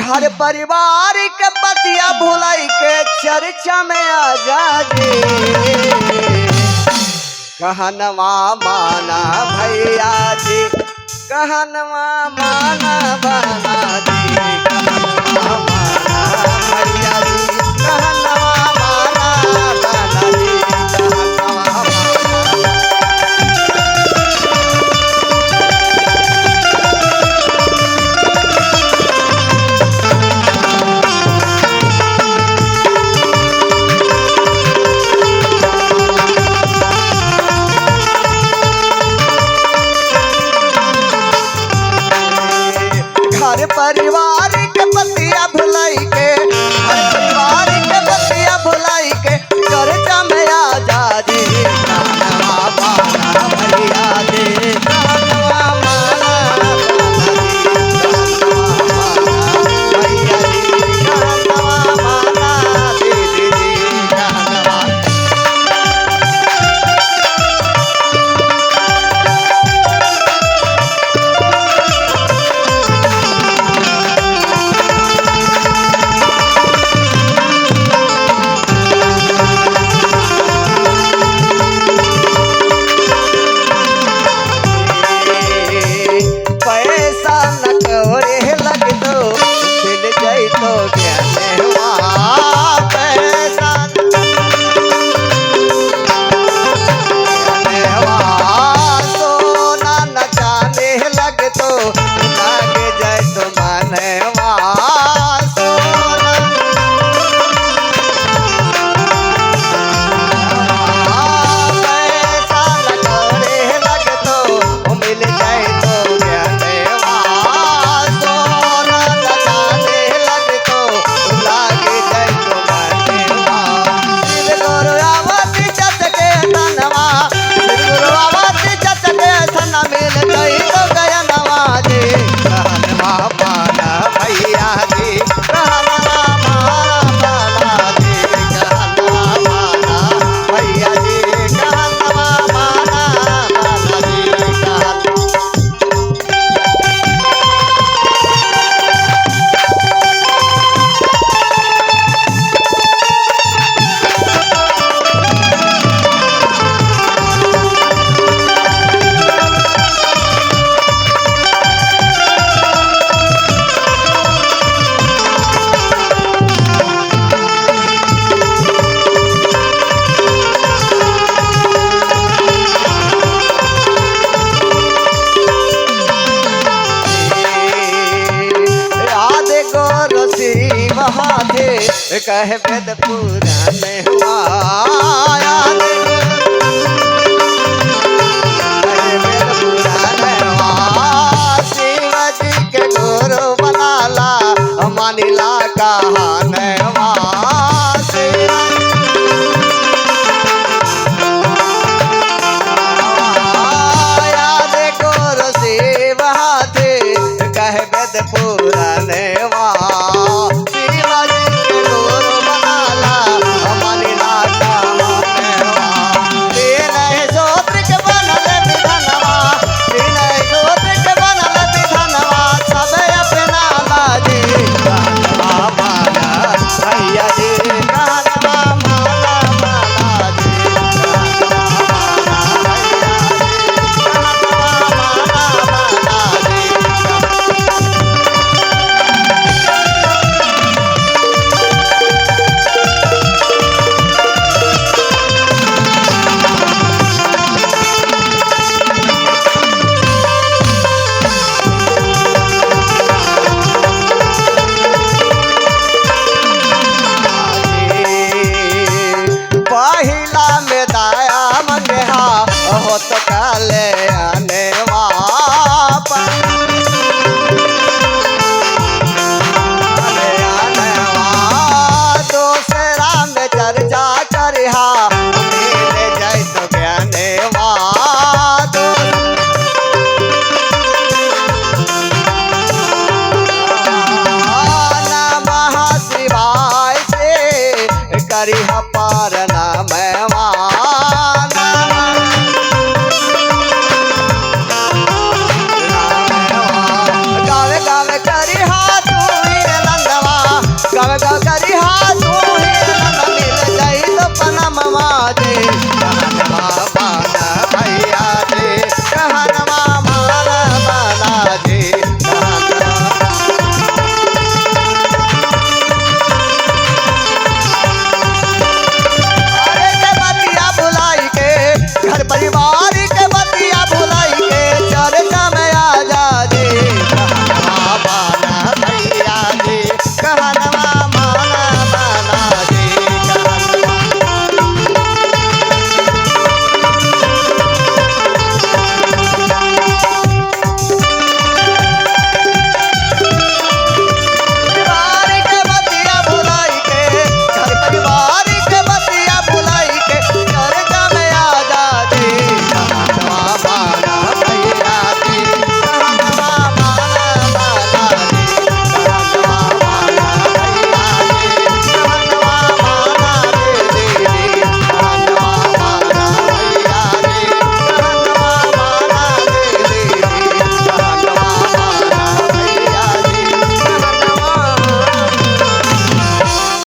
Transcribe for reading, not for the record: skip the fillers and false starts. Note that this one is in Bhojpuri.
घर परिवार के बतिया भुलाई के चर्चा में आ जाजे कहनवा माना भैया जी कहनवा माना बना जी कहनवा माना भैया जी कहनवा माना बना जी कहनवा घर परिवार के बतिया भुलाई के घर परिवार के बतिया भुलाई के चर्चा में आ जा जी कहनवा माना भैया जी कहनवा माना भैया जी कहनवा माना दीदी जी कहनवा पैसा न तोरे लग दो मिल जाई तो ज्ञानवा पैसा ज्ञानवा सोना न जाने लग तो लग जाए तो मनवा सोना पैसा न तोरे लग तो मिल जाए तो कह वेद पुराण हुआ